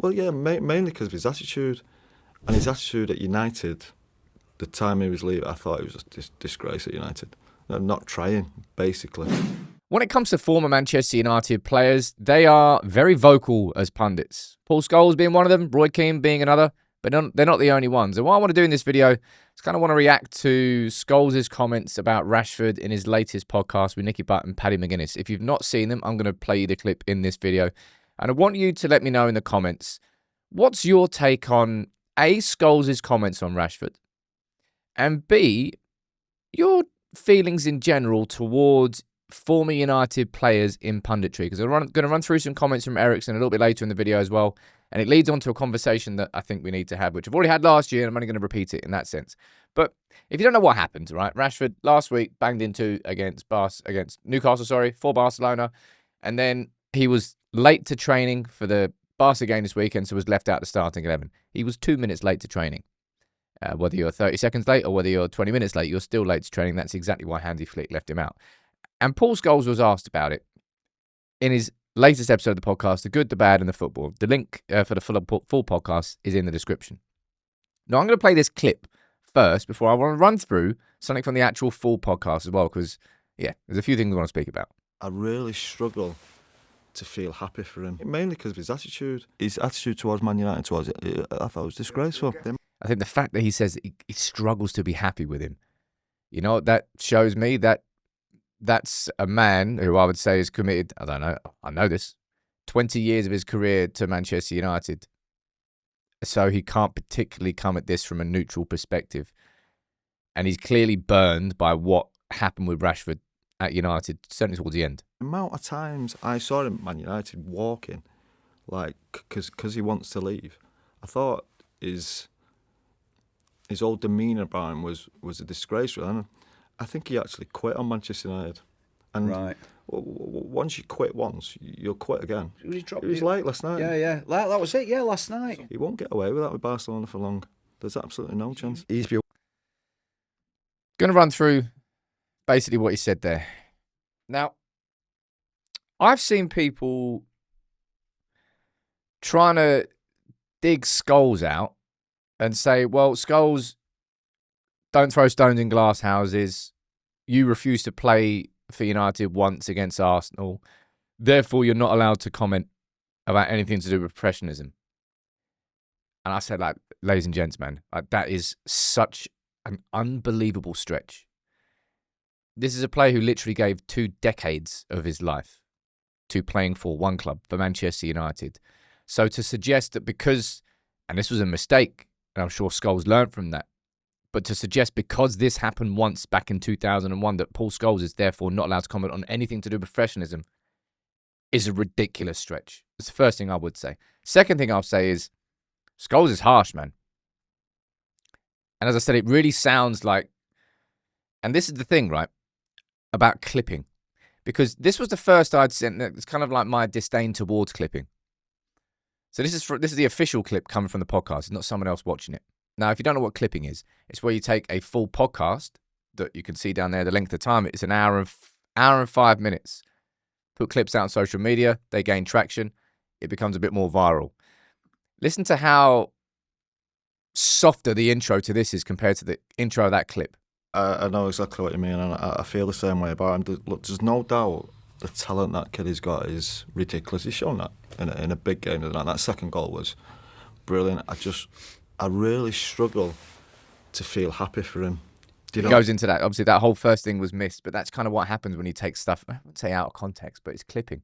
Well, yeah, mainly because of his attitude. And his attitude at United, the time he was leaving, I thought it was a disgrace at United. Not trying, basically. When it comes to former Manchester United players, they are very vocal as pundits. Paul Scholes being one of them, Roy Keane being another, but they're not the only ones. And what I want to do in this video is kind of want to react to Scholes' comments about Rashford in his latest podcast with Nicky Butt and Paddy McGuinness. If you've not seen them, I'm going to play you the clip in this video. And I want you to let me know in the comments, what's your take on A, Scholes' comments on Rashford, and B, your feelings in general towards former United players in punditry? Because I'm going to run through some comments from Eriksen a little bit later in the video as well. And it leads on to a conversation that I think we need to have, which I've already had last year, and I'm only going to repeat it in that sense. But if you don't know what happened, right? Rashford last week banged into against Newcastle, for Barcelona. And then he was late to training for the Barca game this weekend, so was left out the starting 11. He was 2 minutes late to training. Whether you're 30 seconds late or whether you're 20 minutes late, you're still late to training. That's exactly why Hansi Flick left him out. And Paul Scholes was asked about it in his latest episode of the podcast, The Good, the Bad, and the Football. The link for the full podcast is in the description. Now, I'm going to play this clip first before I want to run through something from the actual full podcast as well, because, yeah, there's a few things I want to speak about. I really struggle to feel happy for him, mainly because of his attitude. His attitude towards Man United, I thought it was disgraceful. I think the fact that he says he struggles to be happy with him, you know, that shows me that that's a man who I would say is committed, I don't know, I know this, 20 years of his career to Manchester United. So he can't particularly come at this from a neutral perspective. And he's clearly burned by what happened with Rashford at United, certainly towards the end. The amount of times I saw him at Man United walking, like, because he wants to leave, I thought his whole demeanour about him was a disgrace. And I think he actually quit on Manchester United. And right. Once you quit once, you'll quit again. He was late last night. Yeah. That was it, yeah, last night. He won't get away with that with Barcelona for long. There's absolutely no chance. Going to run through basically what he said there. Now, I've seen people trying to dig Scholes out and say, well, Scholes, don't throw stones in glass houses. You refuse to play for United once against Arsenal. Therefore, you're not allowed to comment about anything to do with professionalism. And I said, like, ladies and gents, man, like, that is such an unbelievable stretch. This is a player who literally gave 2 decades of his life to playing for one club, for Manchester United. So to suggest that because, and this was a mistake, and I'm sure Scholes learned from that, but to suggest because this happened once back in 2001 that Paul Scholes is therefore not allowed to comment on anything to do with professionalism is a ridiculous stretch. That's the first thing I would say. Second thing I'll say is Scholes is harsh, man. And as I said, it really sounds like, and this is the thing, right, about clipping. Because this was the first I'd sent, it's kind of like my disdain towards clipping. So this is the official clip coming from the podcast. It's not someone else watching it. Now, if you don't know what clipping is, it's where you take a full podcast that you can see down there, the length of time. It's an hour and 5 minutes. Put clips out on social media. They gain traction. It becomes a bit more viral. Listen to how softer the intro to this is compared to the intro of that clip. I know exactly what you mean, and I feel the same way about him. Look, there's no doubt the talent that kid has got is ridiculous. He's shown that in a big game. That second goal was brilliant. I really struggle to feel happy for him. He goes into that. Obviously, that whole first thing was missed, but that's kind of what happens when you take stuff, I wouldn't say out of context, but it's clipping.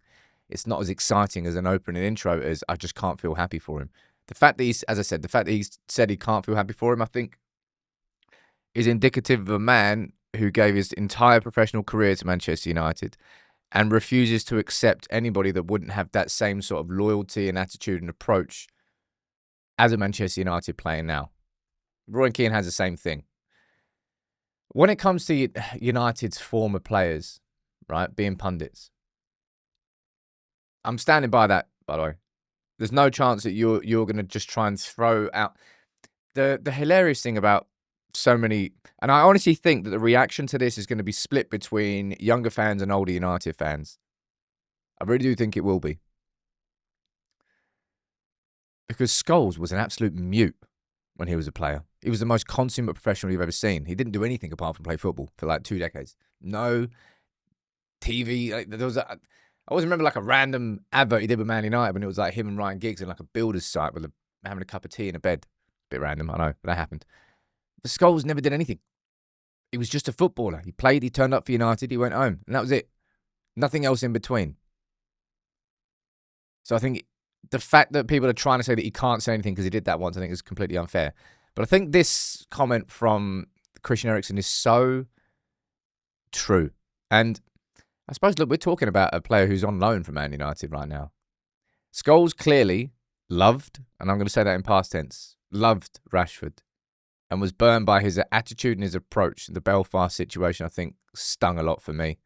It's not as exciting as an opening intro as I just can't feel happy for him. The fact that he's, as I said, the fact that he said he can't feel happy for him, I think, is indicative of a man who gave his entire professional career to Manchester United and refuses to accept anybody that wouldn't have that same sort of loyalty and attitude and approach as a Manchester United player now. Roy Keane has the same thing. When it comes to United's former players, right, being pundits, I'm standing by that, by the way. There's no chance that you're going to just try and throw out... The hilarious thing about so many... And I honestly think that the reaction to this is going to be split between younger fans and older United fans. I really do think it will be. Because Scholes was an absolute mute when he was a player. He was the most consummate professional you've ever seen. He didn't do anything apart from play football for like 2 decades. No TV. Like, there was I always remember like a random advert he did with Man United when it was like him and Ryan Giggs in like a builder's site with having a cup of tea in a bed. Bit random, I know, but that happened. But Scholes never did anything. He was just a footballer. He played, he turned up for United, he went home, and that was it. Nothing else in between. So I think the fact that people are trying to say that he can't say anything because he did that once, I think is completely unfair. But I think this comment from Christian Eriksen is so true. And I suppose, look, we're talking about a player who's on loan from Man United right now. Scholes clearly loved, and I'm going to say that in past tense, loved Rashford and was burned by his attitude and his approach. The Belfast situation, I think, stung a lot for me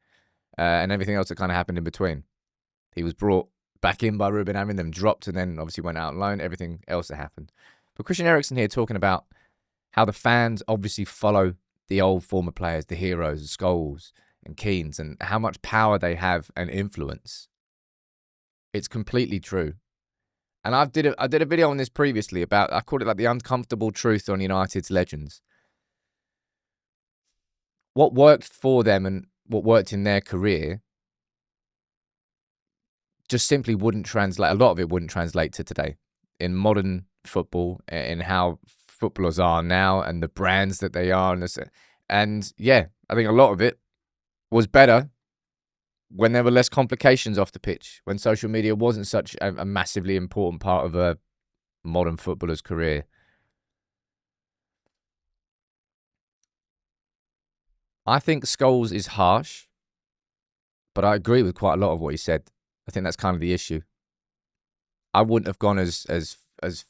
and everything else that kind of happened in between. He was brought back in by Ruben Amorim, then dropped, and then obviously went out on loan, everything else that happened. But Christian Eriksen here talking about how the fans obviously follow the old former players, the heroes, Scholes and Keanes, and how much power they have and influence. It's completely true. And I did a video on this previously about, I called it like the uncomfortable truth on United's legends. What worked for them and what worked in their career just simply wouldn't translate. A lot of it wouldn't translate to today in modern football, in how footballers are now and the brands that they are. And yeah, I think a lot of it was better when there were less complications off the pitch, when social media wasn't such a massively important part of a modern footballer's career. I think Scholes is harsh, but I agree with quite a lot of what he said. I think that's kind of the issue. I wouldn't have gone as the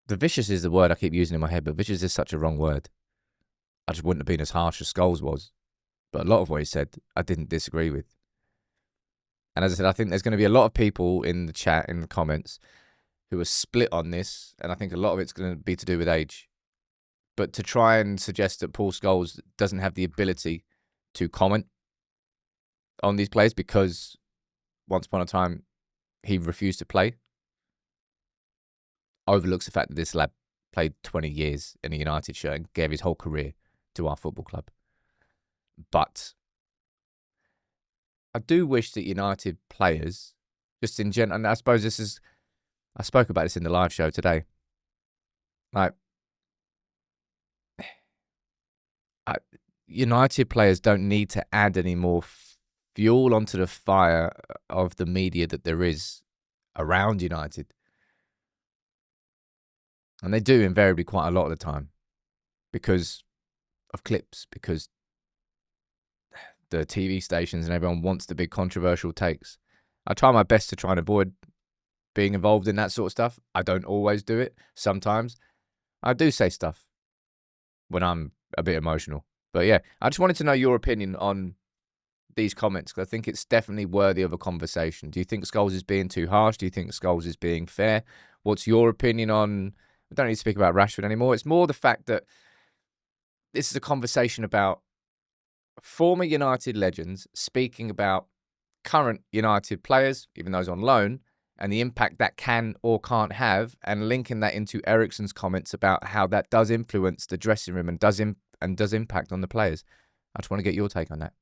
vicious is the word I keep using in my head, but vicious is such a wrong word. I just wouldn't have been as harsh as Scholes was. But a lot of what he said, I didn't disagree with. And as I said, I think there's going to be a lot of people in the chat, in the comments, who are split on this. And I think a lot of it's going to be to do with age. But to try and suggest that Paul Scholes doesn't have the ability to comment on these players because once upon a time he refused to play overlooks the fact that this lad played 20 years in a United shirt and gave his whole career to our football club. But I do wish that United players, just in general, and I suppose I spoke about this in the live show today, like, United players don't need to add any more fuel onto the fire of the media that there is around United. And they do invariably quite a lot of the time because of clips, because the TV stations and everyone wants the big controversial takes. I try my best to try and avoid being involved in that sort of stuff. I don't always do it. Sometimes I do say stuff when I'm a bit emotional. But yeah, I just wanted to know your opinion on these comments because I think it's definitely worthy of a conversation. Do you think Scholes is being too harsh? Do you think Scholes is being fair? What's your opinion on... We don't need to speak about Rashford anymore. It's more the fact that this is a conversation about former United legends speaking about current United players, even those on loan, and the impact that can or can't have, and linking that into Eriksen's comments about how that does influence the dressing room and does impact on the players. I just want to get your take on that.